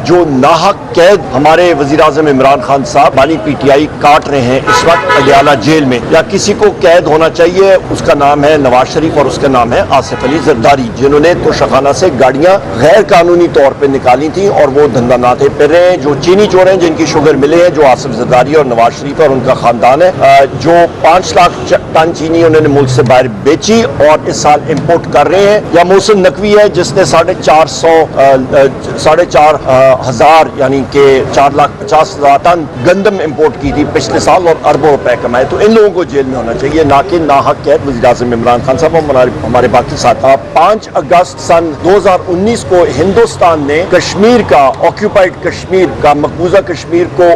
जो नाहक कैद हमारे वजीर आजम इमरान खान साहब बानी PTI काट रहे हैं इस वक्त अडियाला जेल में, या किसी को कैद होना चाहिए, उसका नाम है नवाज शरीफ और उसका नाम है आसिफ अली जरदारी, जिन्होंने तोशाखाना से गाड़ियां गैर कानूनी तौर पर निकाली थी और वो धंधानाते फिर रहे हैं। जो चीनी चोर हैं जिनकी शुगर मिले हैं, जो आसिफ जरदारी और नवाज शरीफ और उनका खानदान है, जो 5 लाख टन चीनी उन्होंने मुल्क से बाहर बेची और इस साल इंपोर्ट कर रहे हैं, या मोहसिन नकवी है जिसने 4,500 यानी कि 4,50,000 टन गंदम इंपोर्ट की थी पिछले साल और अरबों रुपए कमाए। तो इन लोगों को जेल में होना चाहिए, ना कि नाहक कैद वज़ीर आज़म इमरान खान साहब और हमारे बाकी साथी। 5 अगस्त सन 2019 को हिंदुस्तान ने कश्मीर का, ऑक्यूपाइड कश्मीर का, मकबूजा कश्मीर को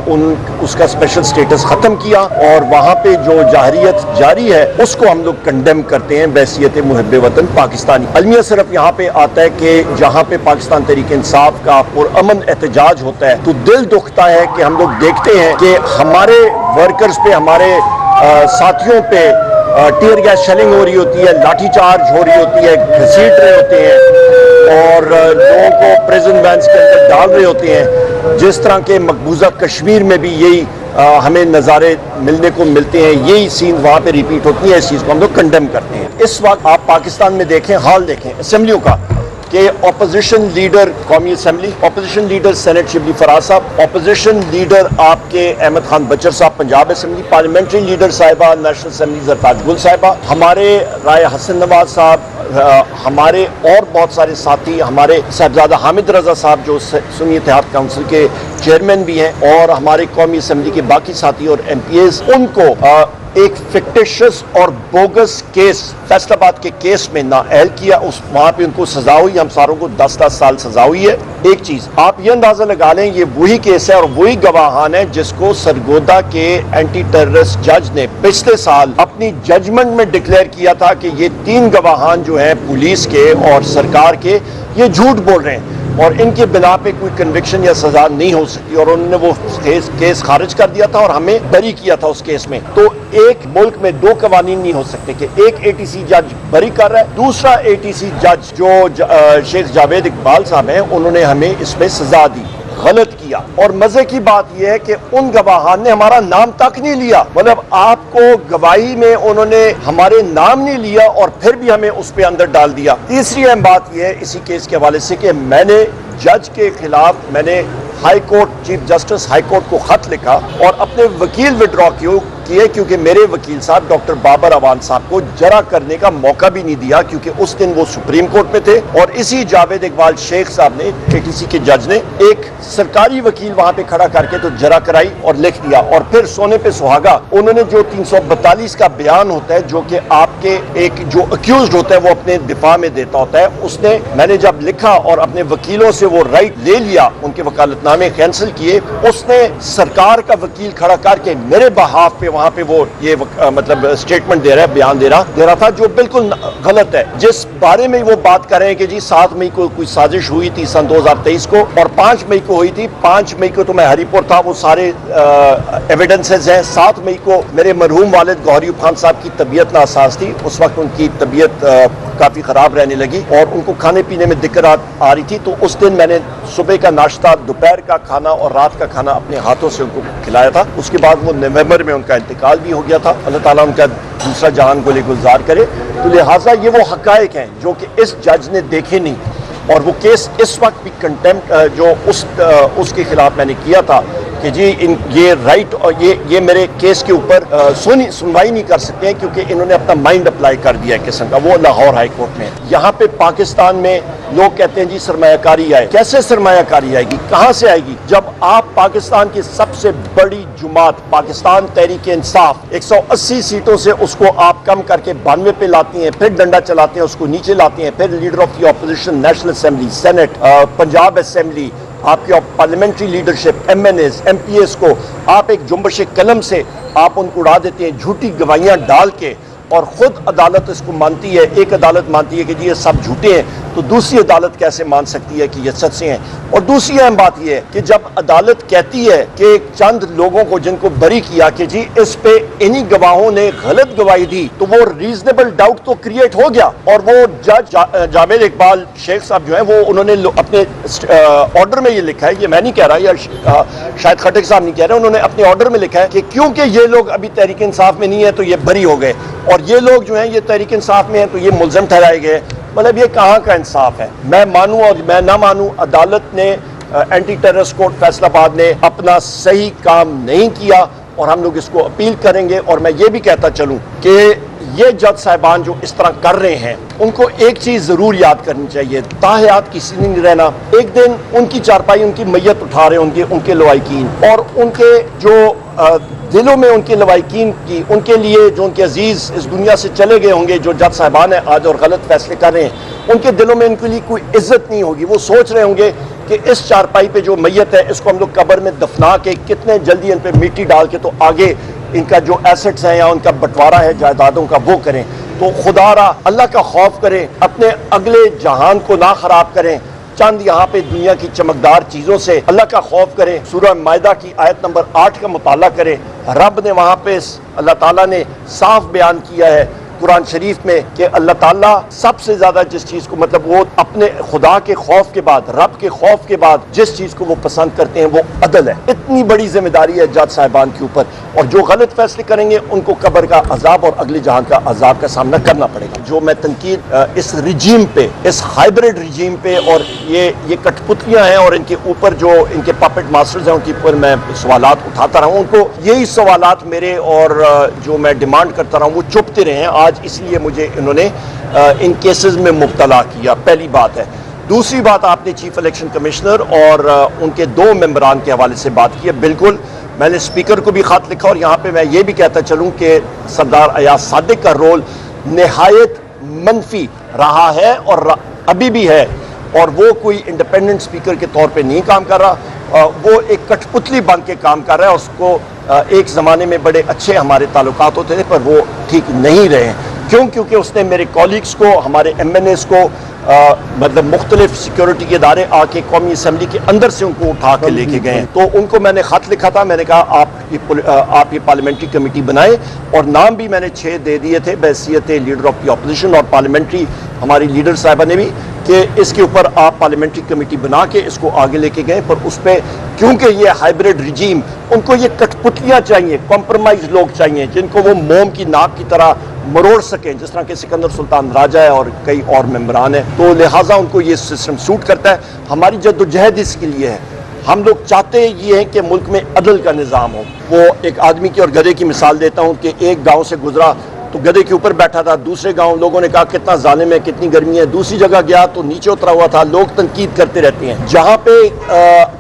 उसका स्पेशल स्टेटस खत्म किया और वहां पे जो जाहरियत जारी है उसको हम लोग कंडेम करते हैं बहसियत मुहब्बे वतन पाकिस्तानी। अलमिया सिर्फ यहाँ पे आता है कि जहाँ पे पाकिस्तान तहरीक इंसाफ का पुरअमन एहतजाज होता है तो दिल दुखता है कि हम लोग देखते हैं कि हमारे वर्कर्स पे, हमारे साथियों पे टीयर गैस शेलिंग हो रही होती है, लाठीचार्ज हो रही होती है, घसीट रहे होते हैं और लोगों को प्रिजन वैन्स के अंदर डाल रहे होते हैं। जिस तरह के मकबूजा कश्मीर में भी यही हमें नज़ारे मिलने को मिलते हैं, यही सीन वहाँ पे रिपीट होती है। इस चीज़ को हम लोग कंडेम करते हैं। इस वक्त आप पाकिस्तान में देखें, हाल देखें असेंबलियों का, कि ऑपोजिशन लीडर कौमी assembly, opposition leader senate Shibli Faraz साहब, ऑपोजिशन लीडर आपके अहमद खान बचर साहब पंजाब असेंबली, पार्लियामेंट्री लीडर साहिबा नेशनल असेंबली जरताज गुल साहिबा, हमारे राय हसन नवाज साहब, हमारे और बहुत सारे साथी, हमारे साहबजादा हामिद रजा साहब जो सुन्नी इत्तेहाद काउंसिल के चेयरमैन भी हैं, और हमारे कौमी असेंबली के बाकी साथी और MPs, उनको एक फिक्टिशियस और बोगस केस, फैसलाबाद के केस में नाअहल किया। उस वहां पे उनको सजा हुई, हम सारों को 10-10 साल सजा हुई है। एक चीज आप ये अंदाजा लगा लें, ये वही केस है और वही गवाहान है जिसको सरगोदा के एंटी टेररिस्ट जज ने पिछले साल अपनी जजमेंट में डिक्लेयर किया था कि ये 3 गवाहान जो है पुलिस के और सरकार के, ये झूठ बोल रहे हैं और इनके बिना पे कोई कन्विक्शन या सजा नहीं हो सकती, और उन्होंने वो केस खारिज कर दिया था और हमें बरी किया था उस केस में। तो एक मुल्क में 2 कवानीन नहीं हो सकते कि एक ATC जज बरी कर रहा है, दूसरा ATC जज जो शेख जावेद इकबाल साहब हैं, उन्होंने हमें इसमें सजा दी। गलत किया। और मजे की बात यह है कि उन गवाहान ने हमारा नाम तक नहीं लिया, मतलब आपको गवाही में उन्होंने हमारे नाम नहीं लिया और फिर भी हमें उस पर अंदर डाल दिया। तीसरी अहम बात यह है इसी केस के हवाले से कि मैंने जज के खिलाफ, मैंने high court, chief justice high court को खत लिखा और अपने वकील विड्रॉ किए क्योंकि मेरे वकील साहब डॉक्टर बाबर अवान साहब को जरा करने का मौका भी नहीं दिया, क्योंकि उस दिन वो सुप्रीम कोर्ट में थे और इसी जावेद इकबाल शेख साहब ने, ATC के जज ने, एक सरकारी वकील वहां पे खड़ा करके तो जरा कराई और लिख दिया। और फिर सोने पे सुहागा उन्होंने जो 342 का बयान होता है, जो कि आपके एक जो अक्यूज्ड होता है वो अपने दिफा में देता होता है, उसने, मैंने जब लिखा और अपने वकीलों से वो राइट ले लिया, उनके वकालतनामे कैंसिल किए, उसने सरकार का वकील खड़ा करके मेरे बहाफ पे वहां पे वो ये मतलब स्टेटमेंट दे रहा है, बयान दे रहा था, जो बिल्कुल गलत है। जिस बारे में वो बात कर रहे हैं कि जी 7 मई को कोई साजिश हुई थी सन 2023 को और 5 मई को हुई थी। 5 मई को तो मैं हरीपुर था, वो सारे एविडेंसेस हैं। 7 मई को मेरे मरहूम वालिद गौहरी खान साहब की तबीयत नासाज थी, उस वक्त उनकी तबीयत काफी खराब रहने लगी और उनको खाने पीने में दिक्कत आ रही थी। तो उस दिन मैंने सुबह का नाश्ता, दोपहर का खाना और रात का खाना अपने हाथों से उनको खिलाया था। उसके बाद वो नवंबर में उनका इंतकाल भी हो गया था। अल्लाह ताला उनका दूसरा जान को गुलजार करे। तो लिहाजा ये वो हकायक हैं जो कि इस जज ने देखे नहीं, और वो केस इस वक्त भी कंटेम्प्ट जो उसके खिलाफ मैंने किया था कि जी ये राइट और ये मेरे केस के ऊपर सुनवाई नहीं कर सकते हैं क्योंकि इन्होंने अपना माइंड अप्लाई कर दिया है किस्म का। वो लाहौर हाई कोर्ट में, यहाँ पे पाकिस्तान में लोग कहते हैं जी सरमायाकारी आए। कैसे सरमायाकारी आएगी, कहाँ से आएगी? जब आप पाकिस्तान की सबसे बड़ी जुमात पाकिस्तान तहरीक इंसाफ 180 सीटों से उसको आप कम करके 92 पे लाती हैं, फिर डंडा चलाते हैं, उसको नीचे लाते हैं, फिर leader of the opposition national assembly, senate, Punjab assembly, आपकी पार्लियामेंट्री लीडरशिप, MNAs, MPs को आप एक जुम्बश कलम से आप उनको उड़ा देते हैं, झूठी गवाहियां डाल के, और खुद अदालत इसको मानती है, एक अदालत मानती है कि जी ये सब झूठे हैं। तो दूसरी अदालत कैसे मान सकती है कि ये सच्चे हैं? और दूसरी अहम बात यह है कि जब अदालत कहती है कि चंद लोगों को जिनको बरी किया कि जी इस पे इन्हीं गवाहों ने गलत गवाही दी, तो वो रीजनेबल डाउट तो क्रिएट हो गया। और वो जज जावेद इकबाल शेख साहब जो है वो उन्होंने अपने ऑर्डर में ये लिखा है, ये मैं नहीं कह रहा या शायद खटक साहब नहीं कह रहे, उन्होंने अपने ऑर्डर में लिखा है कि क्योंकि ये लोग अभी तहरीक इंसाफ में नहीं है तो ये बरी हो गए, और ये लोग जो हैं ये तहरीक इंसाफ में हैं तो ये मुलजम ठहराए गए। मतलब ये कहाँ का इंसाफ है? मैं मानूं और मैं ना मानूं, अदालत ने एंटी टेररिस्ट कोर्ट फैसलाबाद ने अपना सही काम नहीं किया और हम लोग इसको अपील करेंगे। और मैं ये भी कहता चलूं कि ये जज साहिबान जो इस तरह कर रहे हैं उनको एक चीज जरूर याद करनी चाहिए, ताहयात किसी ने नहीं रहना। एक दिन उनकी चारपाई, उनकी मैयत उठा रहे होंगे उनके लवाइकीन, और उनके जो दिलों में उनके लवाइकीन की, उनके लिए जो उनके अजीज इस दुनिया से चले गए होंगे, जो जज साहिबान है आज और गलत फैसले कर रहे हैं, उनके दिलों में उनके लिए कोई इज्जत नहीं होगी। वो सोच रहे होंगे कि इस चारपाई पे जो मैयत है इसको हम लोग कब्र में दफना के कितने जल्दी इन पे मिट्टी डाल के तो आगे इनका जो एसेट्स हैं या उनका बंटवारा है जायदादों का वो करें। तो खुदारा अल्लाह का खौफ करें, अपने अगले जहान को ना खराब करें, चंद यहाँ पे दुनिया की चमकदार चीजों से अल्लाह का खौफ करें। सूरह मायदा की आयत नंबर 8 का मुताला करें। रब ने वहाँ पे अल्लाह ताला ने साफ बयान किया है कुरान शरीफ में कि अल्लाह ताला सबसे ज्यादा जिस चीज को, मतलब वो अपने खुदा के खौफ के बाद, रब के खौफ के बाद जिस चीज को वो पसंद करते हैं वो अदल है। इतनी बड़ी जिम्मेदारी है जज साहिबान के ऊपर, और जो गलत फैसले करेंगे उनको कब्र का अजाब और अगले जहां का अजाब का सामना करना पड़ेगा। जो मैं तनकीद इस रिजीम पे, इस हाइब्रिड रिजीम पे, और ये कठपुतलियां हैं और इनके ऊपर जो इनके पपेट मास्टर्स हैं उनके ऊपर मैं सवालात उठाता रहा हूं, उनको यही सवालात मेरे और जो मैं डिमांड करता रहा हूं वो चुपते रहे हैं। आज इसलिए मुझे इन्होंने इन केसेस में मुब्तला किया, पहली बात है। दूसरी बात, आपने चीफ इलेक्शन कमिश्नर और उनके 2 मेंबरान के हवाले से बात की है। बिल्कुल, मैंने स्पीकर को भी खत लिखा, और यहाँ पे मैं ये भी कहता चलूँ कि सरदार अयाज सादिक का रोल नहायत मनफी रहा है और अभी भी है, और वो कोई इंडिपेंडेंट स्पीकर के तौर पे नहीं काम कर रहा, वो एक कठपुतली बन के काम कर रहा है। उसको एक ज़माने में बड़े अच्छे हमारे ताल्लुकात होते थे पर वो ठीक नहीं रहे। क्यों? क्योंकि उसने मेरे कॉलीग्स को, हमारे MNAs को, मतलब मुख्तलिफ सिक्योरिटी के इदारे आके कौमी असम्बली के अंदर से उनको उठा के लेके गए। तो उनको मैंने ख़त लिखा था, मैंने कहा आप ये पार्लियामेंट्री कमेटी बनाएं, और नाम भी मैंने 6 दे दिए थे बहैसियत लीडर ऑफ द अपोजिशन, और पार्लियामेंट्री हमारी लीडर साहिबा ने भी कि इसके ऊपर आप पार्लियामेंट्री कमेटी बना के इसको आगे लेके गए। पर उस पर क्योंकि ये हाइब्रिड रिजीम, उनको ये कठपुतलियाँ चाहिए, कॉम्प्रोमाइज लोग चाहिए जिनको वो मोम की नाक की तरह मरोड़ सकें, जिस तरह के सिकंदर सुल्तान राजा है और कई और मेंबरान हैं। तो लिहाजा उनको ये सिस्टम सूट करता है। हमारी जद्दोजहद इसके लिए है, हम लोग चाहते ये हैं कि मुल्क में अदल का निज़ाम हो। वो एक आदमी की और गधे की मिसाल देता हूँ कि एक गाँव से गुजरा तो गधे के ऊपर बैठा था, दूसरे गांव लोगों ने कहा कितना जालिम है, कितनी गर्मी है, दूसरी जगह गया तो नीचे उतरा हुआ था। लोग तनकीद करते रहते हैं। जहाँ पे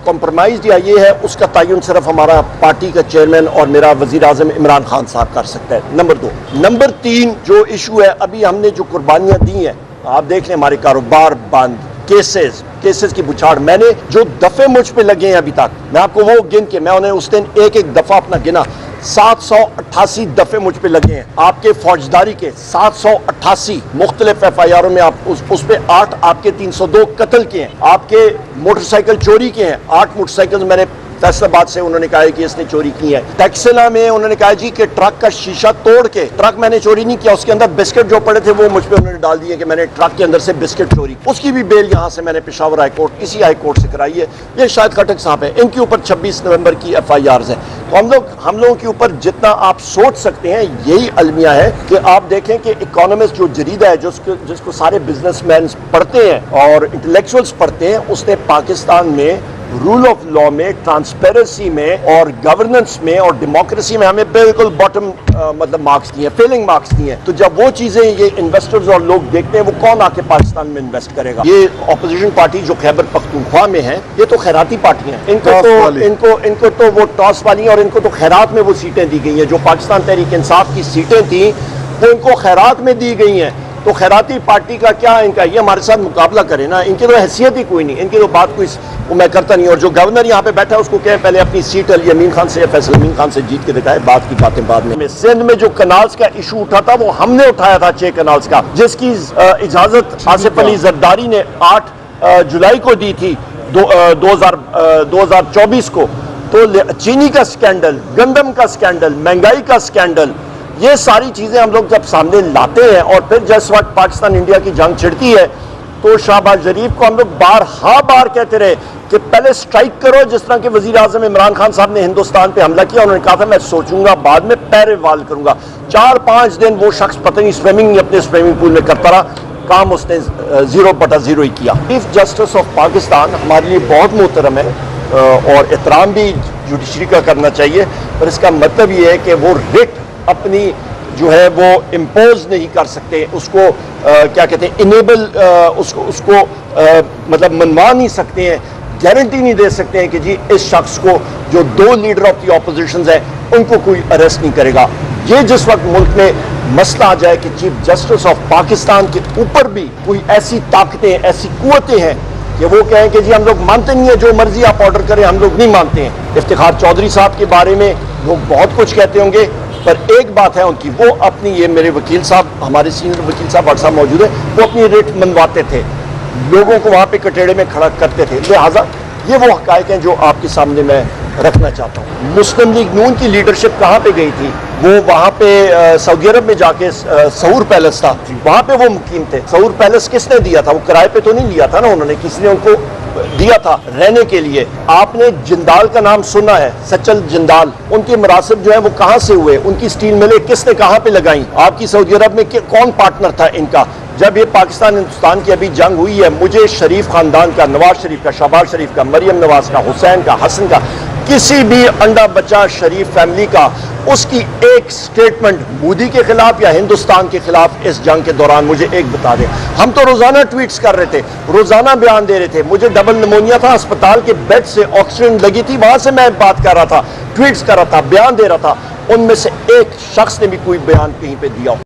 कॉम्प्रोमाइज या ये है, उसका तयन सिर्फ हमारा पार्टी का चेयरमैन और मेरा वजीर आजम इमरान खान साहब कर सकता है। नंबर 2। नंबर 3 जो इशू है, अभी हमने जो कुर्बानियाँ दी हैं, आप देख लें, हमारे कारोबार बंद, केसेस की बुछाड़, मैंने जो दफे मुझ पे लगे हैं अभी तक, मैं आपको वो गिन के, मैं उन्हें उस दिन एक दफा अपना गिना, 788 दफे मुझ पे लगे हैं। आपके फौजदारी के 788 मुख्तलिफ FIR में आप उस पे 8 आपके 302 कत्ल के हैं। आपके मोटरसाइकिल चोरी के हैं, 8 मोटरसाइकिल मैंने फैसलाबाद से उन्होंने कहा है कि इसने चोरी की है। टैक्सिला में उन्होंने कहा जी कि ट्रक का शीशा तोड़ के, ट्रक मैंने चोरी नहीं किया, उसके अंदर बिस्किट जो पड़े थे वो मुझ पे उन्होंने डाल दिए कि मैंने ट्रक के अंदर से बिस्किट चोरी, उसकी भी बेल यहाँ से मैंने पेशावर हाई कोर्ट, इसी हाई कोर्ट से कराई है। ये शायद खटक साहब है, इनके ऊपर 26 नवंबर की FIRs हैं। तो हम लोगों के ऊपर जितना आप सोच सकते हैं, यही अलमिया है कि आप देखें कि इकोनॉमिस्ट जो जरीदा है जिसको सारे बिजनेसमैन पढ़ते हैं और इंटेलेक्चुअल्स पढ़ते हैं, उसने पाकिस्तान में रूल ऑफ लॉ में, ट्रांसपेरेंसी में और गवर्नेंस में और डेमोक्रेसी में हमें बिल्कुल बॉटम मतलब मार्क्स दिए, फेलिंग मार्क्स दिए। तो जब वो चीजें ये इन्वेस्टर्स और लोग देखते हैं, वो कौन आके पाकिस्तान में इन्वेस्ट करेगा? ये अपोजिशन पार्टी जो खैबर पख्तूनख्वा में है, ये तो खैराती पार्टी है, इनको तो वो टॉस वाली, और इनको तो खैरात में वो सीटें दी गई हैं। जो पाकिस्तान तहरीक इंसाफ की सीटें थी वो इनको खैरात में दी गई हैं। तो खैराती पार्टी का क्या इनका, ये हमारे साथ मुकाबला करे ना, इनकी तो हैसियत ही कोई नहीं, इनकी तो बात कोई वो मैं करता नहीं। और जो गवर्नर यहाँ पे बैठा है उसको कहें पहले अपनी सीट अली अमीन खान से या फैसल अमीन खान से जीत के दिखाए, बात की बातें बाद में। सिंध में जो कनाल्स का इशू उठा था वो हमने उठाया था, 6 कनाल्स का, जिसकी इजाजत आसिफ अली जरदारी ने 8 जुलाई को दी थी 2024 को। तो चीनी का स्कैंडल, गंदम का स्कैंडल, महंगाई का स्कैंडल, ये सारी चीजें हम लोग जब सामने लाते हैं और फिर जिस वक्त पाकिस्तान इंडिया की जंग छिड़ती है तो शाहबाज शरीफ को हम लोग बार कहते रहे कि पहले स्ट्राइक करो, जिस तरह के वजीर आजम इमरान खान साहब ने हिंदुस्तान पे हमला किया, उन्होंने कहा था मैं सोचूंगा बाद में पैर वाल करूंगा। 4-5 दिन वो शख्स पता नहीं स्विमिंग अपने स्विमिंग पूल में करता रहा, काम उसने 0/0 ही किया। चीफ जस्टिस ऑफ पाकिस्तान हमारे लिए बहुत मोहतरम है और एहतराम भी जुडिशरी का करना चाहिए, पर इसका मतलब ये है कि वो रिट अपनी जो है वो इम्पोज नहीं कर सकते, उसको क्या कहते हैं इनेबल, उसको मतलब मनवा नहीं सकते हैं, गारंटी नहीं दे सकते हैं कि जी इस शख्स को जो 2 लीडर ऑफ द ऑपोजिशन है उनको कोई अरेस्ट नहीं करेगा। ये जिस वक्त मुल्क में मसला आ जाए कि चीफ जस्टिस ऑफ पाकिस्तान के ऊपर भी कोई ऐसी ताकतें, ऐसी कुव्वतें हैं कि वो कहें कि जी हम लोग मानते नहीं है, जो मर्जी आप ऑर्डर करें हम लोग नहीं मानते हैं। इफ्तिखार चौधरी साहब के बारे में लोग बहुत कुछ कहते होंगे, पर एक बात है उनकी, वो अपनी, ये मेरे वकील साहब, हमारे सीनियर वकील साहब साहब मौजूद है, वो अपनी रेट मनवाते थे, लोगों को वहाँ पे कटेड़े में खड़ा करते थे। लिहाजा ये वो हक़ाइक़ हैं जो आपके सामने मैं रखना चाहता हूँ। मुस्लिम लीग नून की लीडरशिप कहाँ पे गई थी? वो वहाँ पे सऊदी अरब में जाके सहूर पैलेस था, वहाँ पे वो मुकीम थे। सहूर पैलेस किसने दिया था? वो किराए पे तो नहीं लिया था ना उन्होंने, किसी ने उनको दिया था रहने के लिए। आपने जिंदाल का नाम सुना है, सचल जिंदाल, उनके मरासिब जो है वो कहाँ से हुए? उनकी स्टील मिलें किसने कहाँ पे लगाई? आपकी सऊदी अरब में कौन पार्टनर था इनका? जब ये पाकिस्तान हिंदुस्तान की अभी जंग हुई है, मुझे शरीफ खानदान का, नवाज शरीफ का, शहबाज शरीफ का, मरियम नवाज का, हुसैन का, हसन का, किसी भी अंडा बच्चा शरीफ फैमिली का, उसकी एक स्टेटमेंट मोदी के खिलाफ या हिंदुस्तान के खिलाफ इस जंग के दौरान मुझे एक बता दें। हम तो रोजाना ट्वीट्स कर रहे थे, रोजाना बयान दे रहे थे। मुझे डबल निमोनिया था, अस्पताल के बेड से ऑक्सीजन लगी थी, वहां से मैं बात कर रहा था, ट्वीट्स कर रहा था, बयान दे रहा था। उनमें से एक शख्स ने भी कोई बयान कहीं पे दिया हो?